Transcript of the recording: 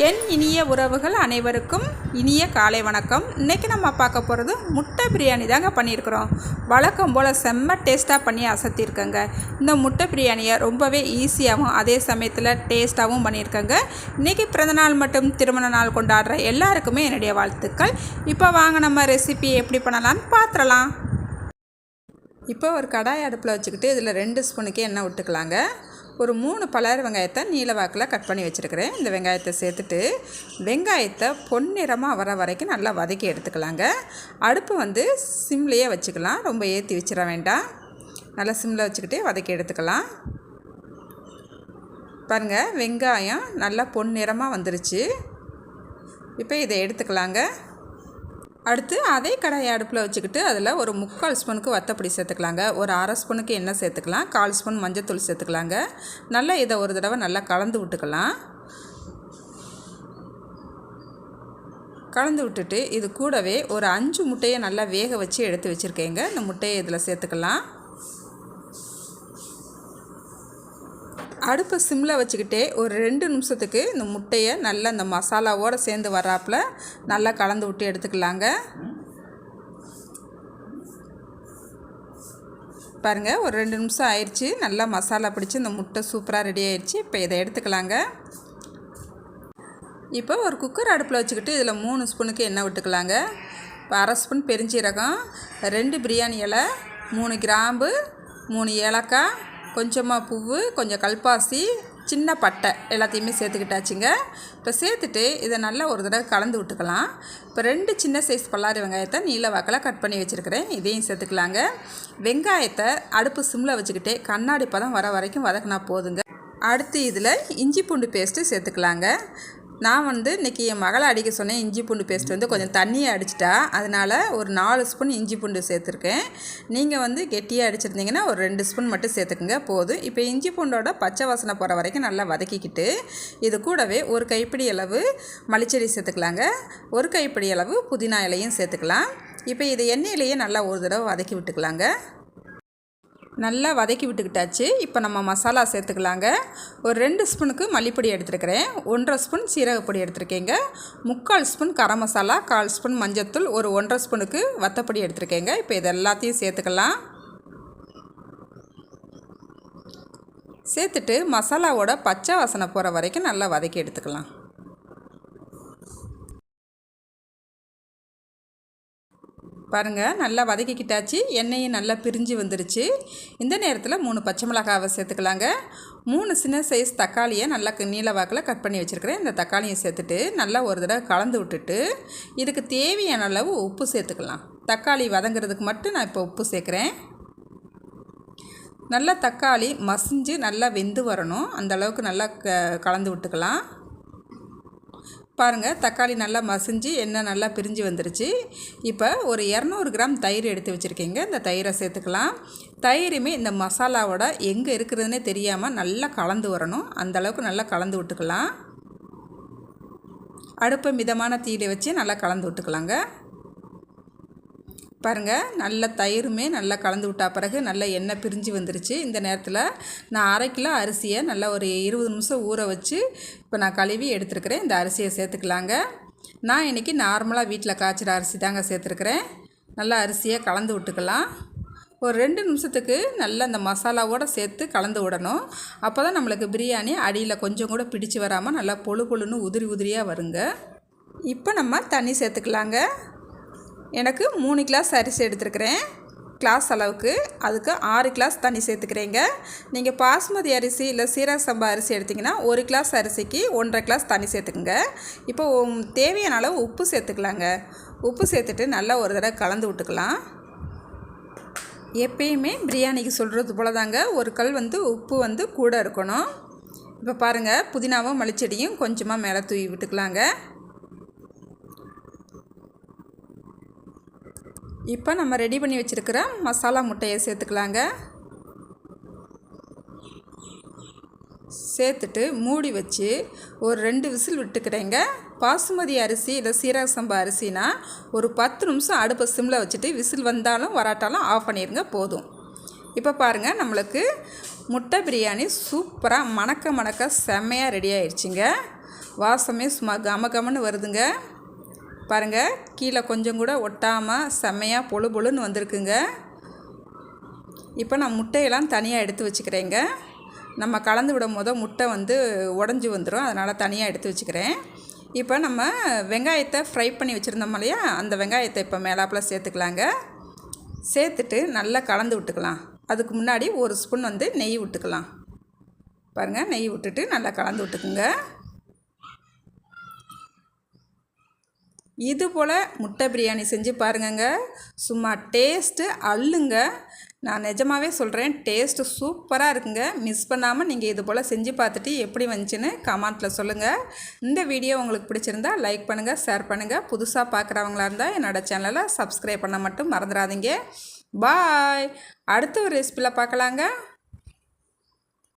என் இனிய உறவுகள் அனைவருக்கும் இனிய காலை வணக்கம். இன்றைக்கி நம்ம பார்க்க போகிறது முட்டை பிரியாணி தாங்க பண்ணியிருக்கிறோம். வழக்கம் போல் செம்ம டேஸ்ட்டாக பண்ணி அசத்தியிருக்கேங்க. இந்த முட்டை பிரியாணியை ரொம்பவே ஈஸியாகவும் அதே சமயத்தில் டேஸ்ட்டாகவும் பண்ணியிருக்கேங்க. இன்றைக்கி பிறந்தநாள் மற்றும் திருமண நாள் கொண்டாடுற எல்லாருக்குமே என்னுடைய வாழ்த்துக்கள். இப்போ வாங்க நம்ம ரெசிபி எப்படி பண்ணலான்னு பார்த்துடலாம். இப்போ ஒரு கடாய் அடுப்பில் வச்சுக்கிட்டு இதில் 2 ஸ்பூனுக்கு எண்ணெய் விட்டுக்கலாங்க. ஒரு 3 பலர் வெங்காயத்தை நீல வாக்கில் கட் பண்ணி வச்சுருக்கிறேன். இந்த வெங்காயத்தை சேர்த்துட்டு வெங்காயத்தை பொன்னிறமாக வர வரைக்கும் நல்லா வதக்கி எடுத்துக்கலாங்க. அடுப்பு சிம்லேயே வச்சுக்கலாம், ரொம்ப ஏற்றி வச்சிட வேண்டாம். நல்லா சிம்மில் வச்சுக்கிட்டே வதக்கி எடுத்துக்கலாம். பாருங்கள், வெங்காயம் நல்லா பொன்னிறமாக வந்துருச்சு. இப்போ இதை எடுத்துக்கலாங்க. அடுத்து அதே கடாயை அடுப்பில் வச்சுக்கிட்டு அதில் ஒரு 3/4 ஸ்பூனுக்கு வத்தப்பொடி சேர்த்துக்கலாங்க. ஒரு 1/2 ஸ்பூனுக்கு எண்ணெய் சேர்த்துக்கலாம். 1/4 ஸ்பூன் மஞ்சத்தூள் சேர்த்துக்கலாங்க. நல்லா இதை ஒரு தடவை நல்லா கலந்து விட்டுக்கலாம். கலந்து விட்டுட்டு இது கூடவே ஒரு 5 முட்டையை நல்லா வேக வச்சு எடுத்து வச்சுருக்கேங்க. இந்த முட்டையை இதில் சேர்த்துக்கலாம். அடுப்பு சிம்மில் வச்சுக்கிட்டே ஒரு 2 நிமிஷத்துக்கு இந்த முட்டையை நல்லா இந்த மசாலாவோடு சேர்ந்து வராப்பில் நல்லா கலந்து விட்டு எடுத்துக்கலாங்க. பாருங்கள், ஒரு 2 நிமிஷம் ஆயிடுச்சு. நல்லா மசாலா பிடிச்சி இந்த முட்டை சூப்பராக ரெடி ஆயிடுச்சு. இப்போ இதை எடுத்துக்கலாங்க. இப்போ ஒரு குக்கர் அடுப்பில் வச்சுக்கிட்டு இதில் 3 ஸ்பூனுக்கு எண்ணெய் விட்டுக்கலாங்க. இப்போ 1/2 ஸ்பூன் பெருஞ்சீரகம், 2 பிரியாணி இலை, 3 கிராம்பு, 3 ஏலக்காய், கொஞ்சமாக பூவு, கொஞ்சம் கல்பாசி, சின்ன பட்டை எல்லாத்தையுமே சேர்த்துக்கிட்டாச்சுங்க. இப்போ சேர்த்துட்டு இதை நல்லா ஒரு தடவை கலந்து விட்டுக்கலாம். இப்போ 2 சின்ன சைஸ் பல்லாரி வெங்காயத்தை நீல வாக்கில் கட் பண்ணி வச்சுருக்கிறேன். இதையும் சேர்த்துக்கலாங்க. வெங்காயத்தை அடுப்பு சிம்மில் வச்சுக்கிட்டே கண்ணாடி பதம் வர வரைக்கும் வதக்கினா போதுங்க. அடுத்து இதில் இஞ்சி பூண்டு பேஸ்ட்டு சேர்த்துக்கலாங்க. நான் இன்றைக்கி என் மகளை அடிக்க சொன்னேன். இஞ்சி பூண்டு பேஸ்ட் கொஞ்சம் தண்ணியை அடிச்சிட்டா, அதனால் ஒரு 4 ஸ்பூன் இஞ்சி பூண்டு சேர்த்துருக்கேன். நீங்கள் கெட்டியாக அடிச்சிருந்தீங்கன்னா ஒரு 2 ஸ்பூன் மட்டும் சேர்த்துக்குங்க, போதும். இப்போ இஞ்சி பூண்டோட பச்சை வாசனை போகிற வரைக்கும் நல்லா வதக்கிக்கிட்டு இது கூடவே ஒரு கைப்பிடி அளவு மல்லிச்செடி சேர்த்துக்கலாங்க. ஒரு கைப்பிடி அளவு புதினா இலையும் சேர்த்துக்கலாம். இப்போ இது எண்ணெயிலேயே நல்லா ஒரு தடவை வதக்கி விட்டுக்கலாங்க. நல்லா வதக்கி விட்டுக்கிட்டாச்சு. இப்போ நம்ம மசாலா சேர்த்துக்கலாங்க. ஒரு 2 ஸ்பூனுக்கு மல்லிப்பொடி எடுத்துருக்கிறேன், 1/2 spoon சீரகப்பொடி எடுத்துருக்கேங்க, 3/4 spoon garam masala, 1/4 spoon மஞ்சத்தூள், ஒரு 1/2 ஸ்பூனுக்கு வத்தப்பொடி எடுத்துருக்கேங்க. இப்போ இது எல்லாத்தையும் சேர்த்துக்கலாம். சேர்த்துட்டு மசாலாவோட பச்சை வாசனை போகிற வரைக்கும் நல்லா வதக்கி எடுத்துக்கலாம். பாருங்கள், நல்லா வதக்கிக்கிட்டாச்சு. எண்ணெயும் நல்லா பிரிஞ்சு வந்துருச்சு. இந்த நேரத்தில் 3 பச்சை மிளகாவை சேர்த்துக்கலாங்க. 3 சின்ன சைஸ் தக்காளியை நல்லா நீல வாக்கில் கட் பண்ணி வச்சுருக்கிறேன். இந்த தக்காளியை சேர்த்துட்டு நல்லா ஒரு தடவை கலந்து விட்டுட்டு இதுக்கு தேவையான அளவு உப்பு சேர்த்துக்கலாம். தக்காளி வதங்கிறதுக்கு மட்டும் நான் இப்போ உப்பு சேர்க்குறேன். நல்லா தக்காளி மசிஞ்சு நல்லா வெந்து வரணும், அந்தளவுக்கு நல்லா கலந்து விட்டுக்கலாம். பாருங்கள், தக்காளி நல்லா மசிஞ்சு எண்ணெய் நல்லா பிரிஞ்சு வந்துருச்சு. இப்போ ஒரு 200 கிராம் தயிர் எடுத்து வச்சுருக்கீங்க. இந்த தயிரை சேர்த்துக்கலாம். தயிருமே இந்த மசாலாவோட எங்கே இருக்கிறதுனே தெரியாமல் நல்லா கலந்து வரணும், அந்தளவுக்கு நல்லா கலந்து விட்டுக்கலாம். அடுப்பை மிதமான தீயில வச்சு நல்லா கலந்து விட்டுக்கலாங்க. பாருங்கள், நல்ல தயிருமே நல்லா கலந்து விட்டா பிறகு நல்லா எண்ணெய் பிரிஞ்சு வந்துருச்சு. இந்த நேரத்தில் நான் 1/2 கிலோ அரிசியை நல்லா ஒரு 20 நிமிஷம் ஊற வச்சு இப்போ நான் கழுவி எடுத்துருக்கிறேன். இந்த அரிசியை சேர்த்துக்கலாங்க. நான் இன்றைக்கி நார்மலாக வீட்டில் காய்ச்சிற அரிசி தாங்க சேர்த்துருக்குறேன். நல்லா அரிசியை கலந்து விட்டுக்கலாம். ஒரு 2 நிமிஷத்துக்கு நல்லா இந்த மசாலாவோடு சேர்த்து கலந்து விடணும். அப்போ தான் நம்மளுக்கு பிரியாணி அடியில் கொஞ்சம் கூட பிடிச்சி வராமல் நல்லா பொழு பொழுன்னு உதிரி உதிரியாக வருங்க. இப்போ நம்ம தண்ணி சேர்த்துக்கலாங்க. எனக்கு 3 கிளாஸ் அரிசி எடுத்துருக்கிறேன் கிளாஸ் அளவுக்கு, அதுக்கு 6 கிளாஸ் தண்ணி சேர்த்துக்கிறேங்க. நீங்கள் பாஸ்மதி அரிசி இல்லை சீரக சம்பா அரிசி எடுத்திங்கன்னா 1 கிளாஸ் அரிசிக்கு 1.5 கிளாஸ் தண்ணி சேர்த்துக்குங்க. இப்போ தேவையான அளவு உப்பு சேர்த்துக்கலாங்க. உப்பு சேர்த்துட்டு நல்லா ஒரு தடவை கலந்து விட்டுக்கலாம். எப்பயுமே பிரியாணிக்கு சொல்கிறது போல் தாங்க, ஒரு கல் உப்பு கூட இருக்கணும். இப்போ பாருங்கள், புதினாவும் மல்லிச்செடியும் கொஞ்சமாக மேலே தூவி விட்டுக்கலாங்க. இப்போ நம்ம ரெடி பண்ணி வச்சுருக்கிற மசாலா முட்டையை சேர்த்துக்கலாங்க. சேர்த்துட்டு மூடி வச்சு ஒரு 2 விசில் விட்டுக்கிறேங்க. பாசுமதி அரிசி இல்லை சீரக சம்பா அரிசினா ஒரு 10 நிமிஷம் அடுப்பை சிம்மில் வச்சுட்டு விசில் வந்தாலும் வராட்டாலும் ஆஃப் பண்ணிடுங்க, போதும். இப்போ பாருங்கள், நம்மளுக்கு முட்டை பிரியாணி சூப்பராக மணக்க செம்மையாக ரெடி ஆயிடுச்சுங்க. வாசமே சும்மா கமகமன்னு வருதுங்க. பாருங்கள், கீழே கொஞ்சம் கூட ஒட்டாமல் செம்மையாக பொழு பொழுன்னு வந்திருக்குங்க. இப்போ நான் முட்டையெல்லாம் தனியாக எடுத்து வச்சுக்கிறேங்க. நம்ம கலந்து விடும் போது முட்டை உடஞ்சி வந்துடும், அதனால் தனியாக எடுத்து வச்சுக்கிறேன். இப்போ நம்ம வெங்காயத்தை ஃப்ரை பண்ணி வச்சுருந்தோம் இல்லையா, அந்த வெங்காயத்தை இப்போ மேலாப்பில் சேர்த்துக்கலாங்க. சேர்த்துட்டு நல்லா கலந்து விட்டுக்கலாம். அதுக்கு முன்னாடி ஒரு ஸ்பூன் நெய் விட்டுக்கலாம். பாருங்கள், நெய் விட்டுட்டு நல்லா கலந்து விட்டுக்குங்க. இது போல் முட்டை பிரியாணி செஞ்சு பாருங்கங்க, சும்மா டேஸ்ட்டு அள்ளுங்க. நான் நிஜமாகவே சொல்கிறேன், டேஸ்ட்டு சூப்பராக இருக்குங்க. மிஸ் பண்ணாமல் நீங்கள் இது போல் செஞ்சு பார்த்துட்டு எப்படி வந்துச்சுன்னு கமெண்ட்டில் சொல்லுங்கள். இந்த வீடியோ உங்களுக்கு பிடிச்சிருந்தா லைக் பண்ணுங்கள், ஷேர் பண்ணுங்கள். புதுசாக பார்க்குறவங்களா இருந்தால் என்னோடய சேனலை சப்ஸ்கிரைப் பண்ண மட்டும் மறந்துடாதீங்க. பாய். அடுத்த ஒரு ரெசிபியில் பார்க்கலாங்க.